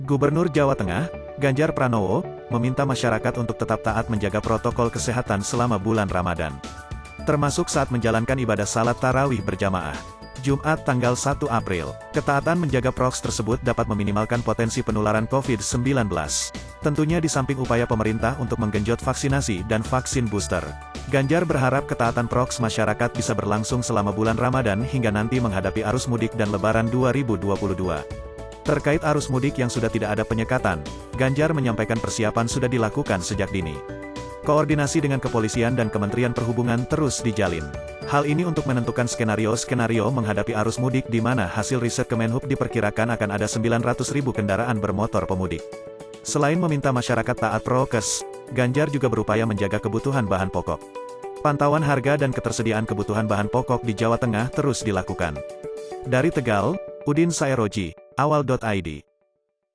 Gubernur Jawa Tengah, Ganjar Pranowo, meminta masyarakat untuk tetap taat menjaga protokol kesehatan selama bulan Ramadan. Termasuk saat menjalankan ibadah salat tarawih berjamaah. Jumat tanggal 1 April, ketaatan menjaga prokes tersebut dapat meminimalkan potensi penularan COVID-19. Tentunya di samping upaya pemerintah untuk menggenjot vaksinasi dan vaksin booster. Ganjar berharap ketaatan prokes masyarakat bisa berlangsung selama bulan Ramadan hingga nanti menghadapi arus mudik dan Lebaran 2022. Terkait arus mudik yang sudah tidak ada penyekatan, Ganjar menyampaikan persiapan sudah dilakukan sejak dini. Koordinasi dengan kepolisian dan Kementerian Perhubungan terus dijalin. Hal ini untuk menentukan skenario-skenario menghadapi arus mudik di mana hasil riset Kemenhub diperkirakan akan ada 900.000 kendaraan bermotor pemudik. Selain meminta masyarakat taat prokes, Ganjar juga berupaya menjaga kebutuhan bahan pokok. Pantauan harga dan ketersediaan kebutuhan bahan pokok di Jawa Tengah terus dilakukan. Dari Tegal, Udin Saeroji, awal.id.